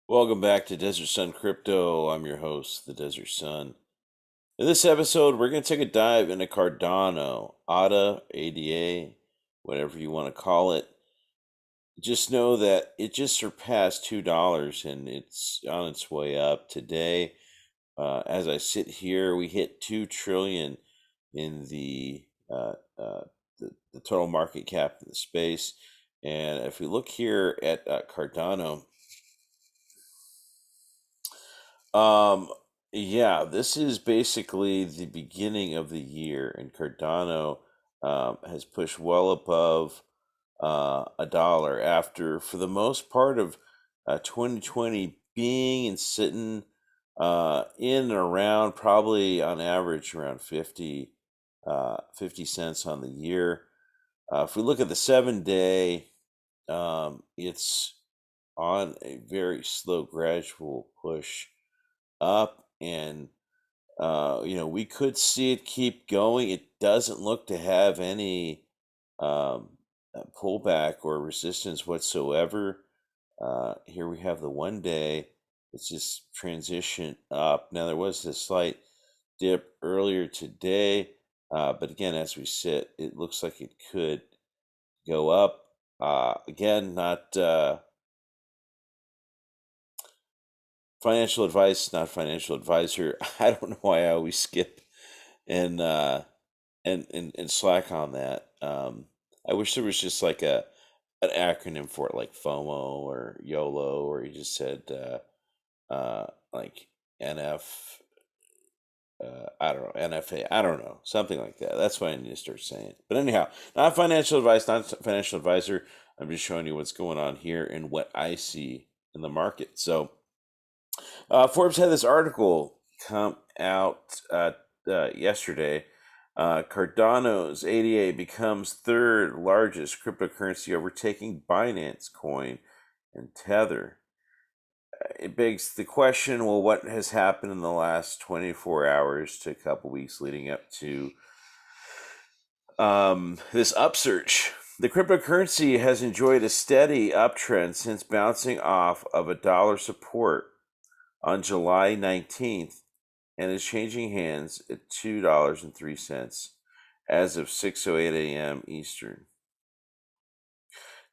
Welcome back to Desert Sun Crypto. I'm your host, the Desert Sun. In this episode, we're going to take a dive into Cardano, ADA, whatever you want to call it. Just know that it just surpassed $2 and it's on its way up today. As I sit here, we hit 2 trillion in the total market cap in the space. And if we look here at Cardano, Um, yeah, this is basically the beginning of the year, and Cardano has pushed well above a dollar after, for the most part of 2020, being and sitting in and around, probably on average around 50 cents on the year. If we look at the 7 day, it's on a very slow, gradual push up, and we could see it keep going. It doesn't look to have any pullback or resistance whatsoever. Here we have the 1 day. It's just transition up. Now there was a slight dip earlier today, but again, as we sit, it looks like it could go up. Again, not financial advice, not financial advisor. I don't know why I always skip and and slack on that. I wish there was just like a an acronym for it, like FOMO or YOLO, or you just said like NF. I don't know, NFA. I don't know, something like that. That's what I need to start saying. But anyhow, not financial advice, not financial advisor. I'm just showing you what's going on here and what I see in the market. So Forbes had this article come out yesterday. Cardano's ADA becomes third largest cryptocurrency, overtaking Binance Coin and Tether. It begs the question, well, what has happened in the last 24 hours to a couple weeks leading up to this upsurge? The cryptocurrency has enjoyed a steady uptrend since bouncing off of a dollar support on July 19th and is changing hands at $2.03 as of 6:08 a.m. Eastern.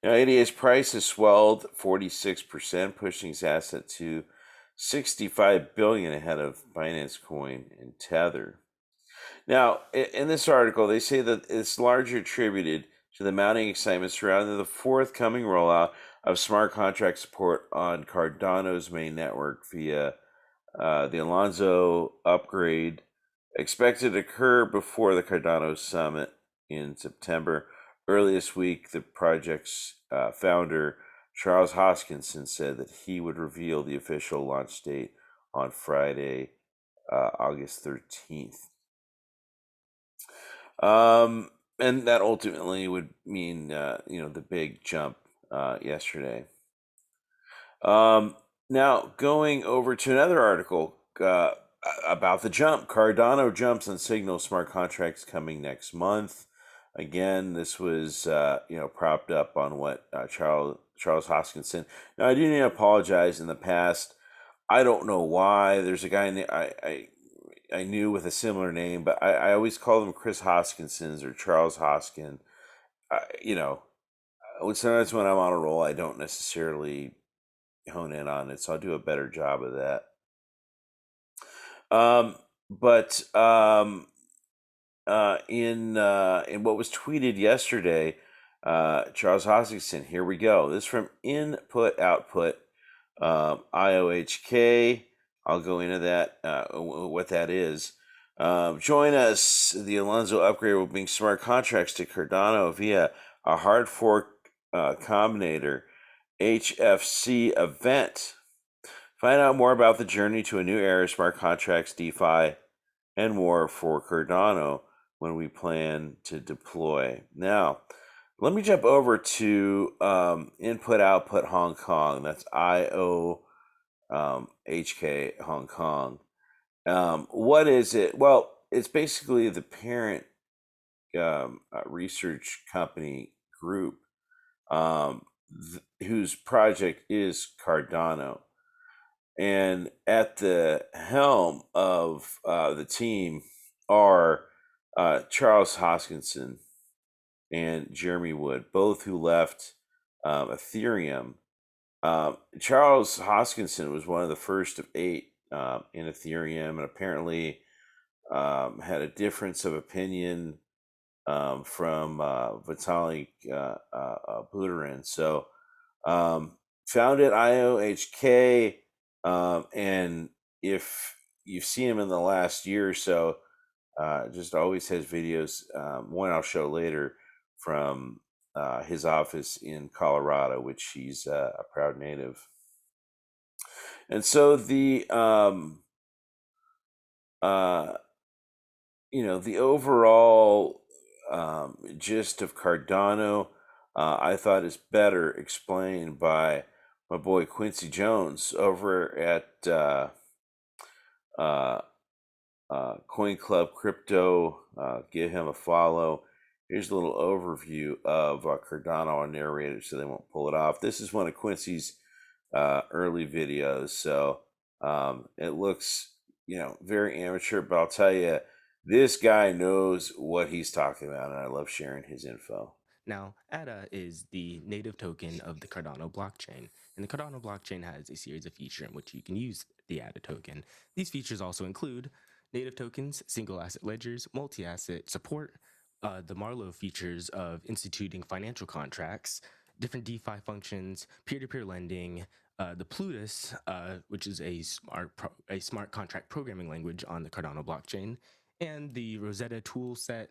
Now, ADA's price has swelled 46%, pushing its asset to 65 billion ahead of Binance Coin and Tether. Now, in this article, they say that it's largely attributed to the mounting excitement surrounding the forthcoming rollout of smart contract support on Cardano's main network via the Alonzo upgrade, expected to occur before the Cardano summit in September. Early this week, the project's founder, Charles Hoskinson, said that he would reveal the official launch date on Friday, August 13th. And that ultimately would mean, the big jump yesterday. Now, going over to another article about the jump. Cardano jumps on Signal smart contracts coming next month. Again, this was propped up on what Charles Hoskinson. Now, I do need to apologize. In the past, I don't know why. There's a guy I knew with a similar name, but I always call him Chris Hoskinsons or Charles Hoskin. You know, sometimes when I'm on a roll, I don't necessarily hone in on it, so I'll do a better job of that. But in what was tweeted yesterday, Charles Hoskinson. Here we go. This is from Input Output, IOHK. I'll go into that, what that is. Join us. The Alonzo upgrade will bring smart contracts to Cardano via a hard fork combinator HFC event. Find out more about the journey to a new era of smart contracts, DeFi, and more for Cardano when we plan to deploy. Now, let me jump over to Input Output Hong Kong. That's IOHK Hong Kong. What is it? Well, it's basically the parent research company group whose project is Cardano. And at the helm of the team are Charles Hoskinson and Jeremy Wood, both who left Ethereum. Charles Hoskinson was one of the first of eight in Ethereum, and apparently had a difference of opinion from Vitalik Buterin. So, um, founded IOHK, and if you've seen him in the last year or so, just always has videos. One I'll show later from his office in Colorado, which he's a proud native. And so uh, the overall gist of Cardano, I thought is better explained by my boy Quincy Jones over at uh, Coin Club Crypto. Give him a follow. Here's a little overview of Cardano on narrator so they won't pull it off. This is one of Quincy's early videos, so it looks, very amateur, but I'll tell you, this guy knows what he's talking about, and I love sharing his info. Now, ADA is the native token of the Cardano blockchain, and the Cardano blockchain has a series of features in which you can use the ADA token. These features also include native tokens, single asset ledgers, multi asset support, the Marlowe features of instituting financial contracts, different DeFi functions, peer to peer lending. The Plutus, which is a smart contract programming language on the Cardano blockchain, and the Rosetta tool set,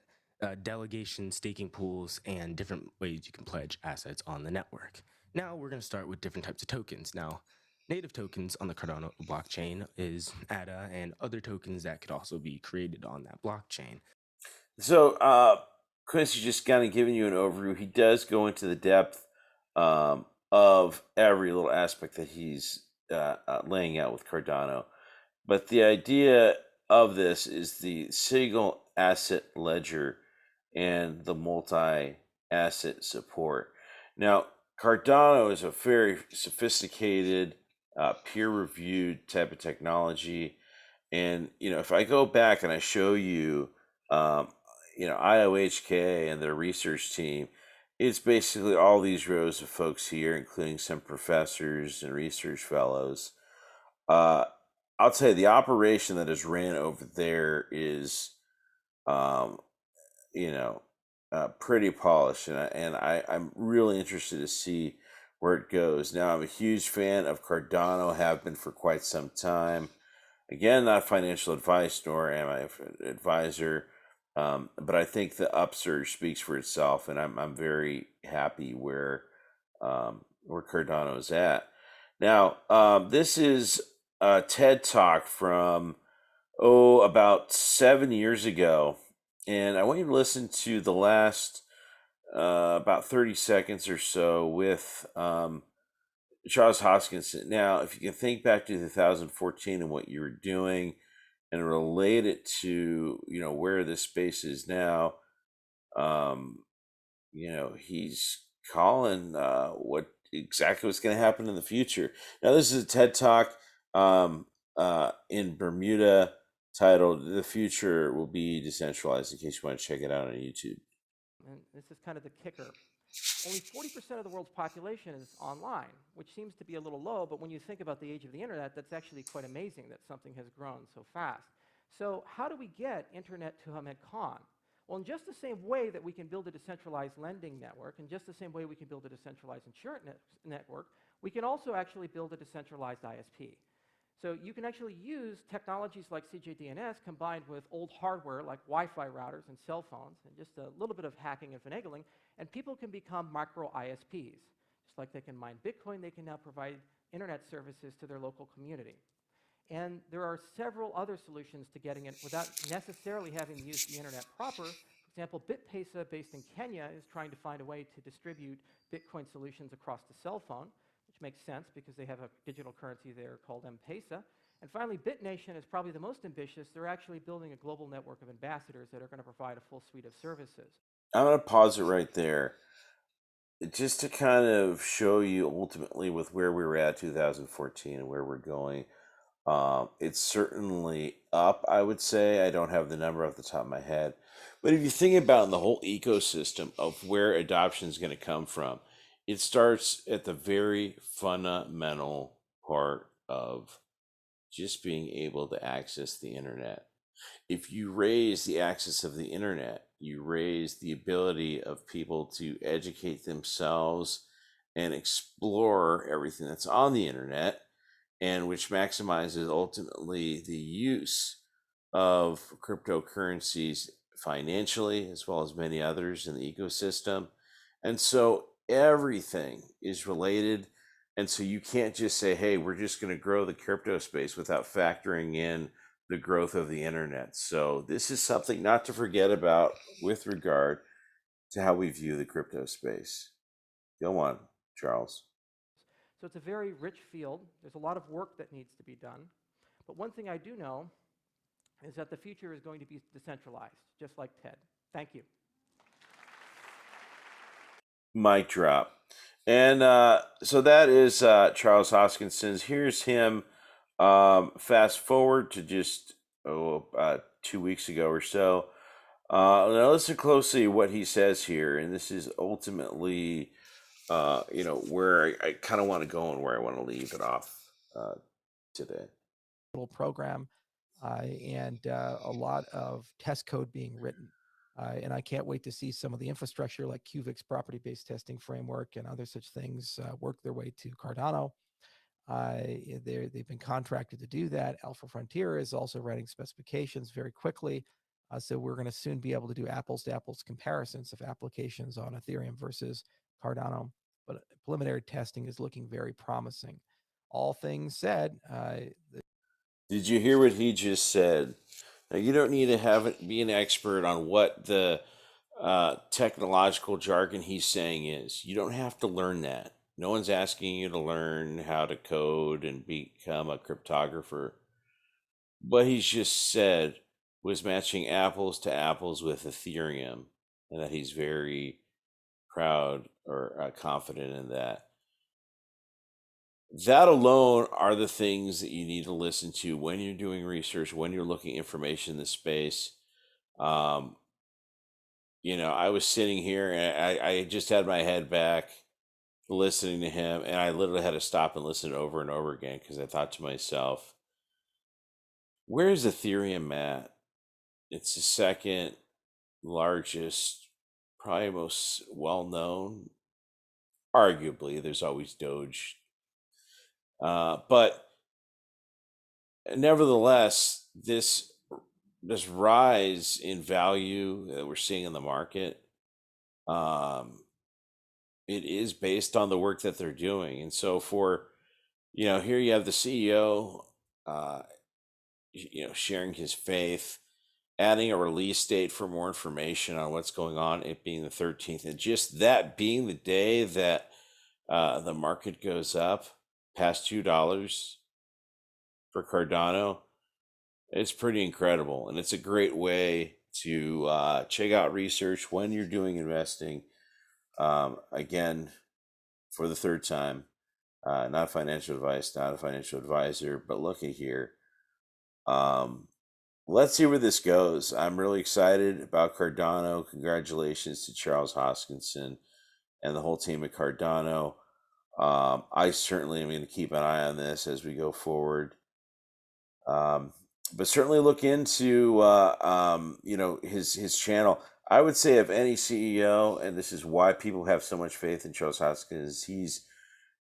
delegation, staking pools, and different ways you can pledge assets on the network. Now we're going to start with different types of tokens. Now, native tokens on the Cardano blockchain is ADA and other tokens that could also be created on that blockchain. So, Quincy just kind of giving you an overview. He does go into the depth of every little aspect that he's laying out with Cardano. But the idea of this is the single asset ledger and the multi asset support. Now, Cardano is a very sophisticated, peer reviewed type of technology. And, if I go back and I show you, um, IOHK and their research team, it's basically all these rows of folks here, including some professors and research fellows. uh, I'll tell you, the operation that is ran over there is, um, you know, pretty polished, I'm really interested to see where it goes. Now, I'm a huge fan of Cardano, have been for quite some time. Again, not financial advice, nor am I an advisor, but I think the upsurge speaks for itself, and I'm very happy where Cardano is at. Now, this is a TED Talk from, about 7 years ago. And I want you to listen to the last about 30 seconds or so with Charles Hoskinson. Now, if you can think back to 2014 and what you were doing and relate it to, where this space is now, um, he's calling what exactly what's going to happen in the future. Now, this is a TED Talk in Bermuda titled "The Future Will Be Decentralized." In case you want to check it out on YouTube. And this is kind of the kicker. Only 40% of the world's population is online, which seems to be a little low, but when you think about the age of the internet, that's actually quite amazing that something has grown so fast. So how do we get internet to Hamed-Khan? Well, in just the same way that we can build a decentralized lending network, in just the same way we can build a decentralized insurance network, we can also actually build a decentralized ISP. So you can actually use technologies like CJDNS combined with old hardware like Wi-Fi routers and cell phones and just a little bit of hacking and finagling, and people can become micro ISPs. Just like they can mine Bitcoin, they can now provide internet services to their local community. And there are several other solutions to getting it without necessarily having to use the internet proper. For example, BitPesa, based in Kenya, is trying to find a way to distribute Bitcoin solutions across the cell phone, which makes sense because they have a digital currency there called M-Pesa. And finally, BitNation is probably the most ambitious. They're actually building a global network of ambassadors that are going to provide a full suite of services. I'm going to pause it right there. just to kind of show you ultimately with where we were at 2014 and where we're going, it's certainly up, I would say. I don't have the number off the top of my head. But if you think about in the whole ecosystem of where adoption is going to come from, it starts at the very fundamental part of just being able to access the internet. If you raise the access of the internet, you raise the ability of people to educate themselves and explore everything that's on the internet, and which maximizes ultimately the use of cryptocurrencies financially as well as many others in the ecosystem. And so everything is related. And so you can't just say, hey, we're just going to grow the crypto space without factoring in the growth of the internet. So this is something not to forget about with regard to how we view the crypto space. Go on, Charles. So it's a very rich field. There's a lot of work that needs to be done. But one thing I do know is that the future is going to be decentralized, just like TED. Thank you. Mic drop. And so that is Charles Hoskinson's. Here's him. Fast forward to just 2 weeks ago or so. Now listen closely to what he says here, and this is ultimately, where I kind of want to go and where I want to leave it off today. Little program and a lot of test code being written. And I can't wait to see some of the infrastructure like QVIC's property-based testing framework and other such things work their way to Cardano. They've been contracted to do that. Alpha Frontier is also writing specifications very quickly. So we're going to soon be able to do apples to apples comparisons of applications on Ethereum versus Cardano. But preliminary testing is looking very promising. All things said, Did you hear what he just said? Now, you don't need to be an expert on what the technological jargon he's saying is. You don't have to learn that. No one's asking you to learn how to code and become a cryptographer. What he's just said was matching apples to apples with Ethereum, and that he's very proud or confident in that. That alone are the things that you need to listen to when you're doing research, when you're looking information in this space. Um, I was sitting here and I just had my head back listening to him, and I literally had to stop and listen over and over again because I thought to myself, where's Ethereum at? It's the second largest, probably most well known. Arguably, there's always Doge. But nevertheless, this rise in value that we're seeing in the market, it is based on the work that they're doing. And so here you have the CEO, sharing his faith, adding a release date for more information on what's going on, it being the 13th, and just that being the day that the market goes up past $2 for Cardano. It's pretty incredible, and it's a great way to check out research when you're doing investing. Again, for the third time, not financial advice, not a financial advisor, but looky here. Let's see where this goes. I'm really excited about Cardano. Congratulations to Charles Hoskinson and the whole team at Cardano. I certainly am going to keep an eye on this as we go forward. But certainly look into his channel. I would say of any CEO, and this is why people have so much faith in Charles Hoskinson, he's,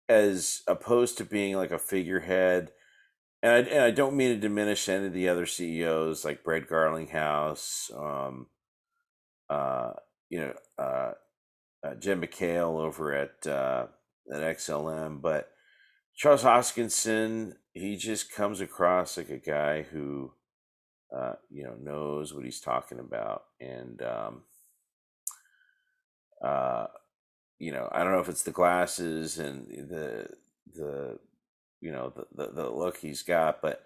as opposed to being like a figurehead, and I don't mean to diminish any of the other CEOs like Brad Garlinghouse, Jim McHale over at XLM, but Charles Hoskinson, he just comes across like a guy who, knows what he's talking about. And, I don't know if it's the glasses and the look he's got, but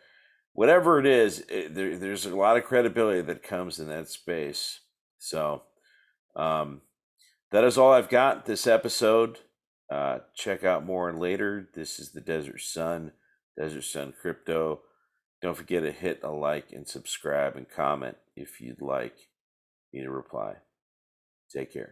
whatever it is, there's a lot of credibility that comes in that space. So, that is all I've got this episode. Check out more and later. This is the Desert Sun Crypto. Don't forget to hit a like and subscribe and comment if you'd like me to reply. Take care.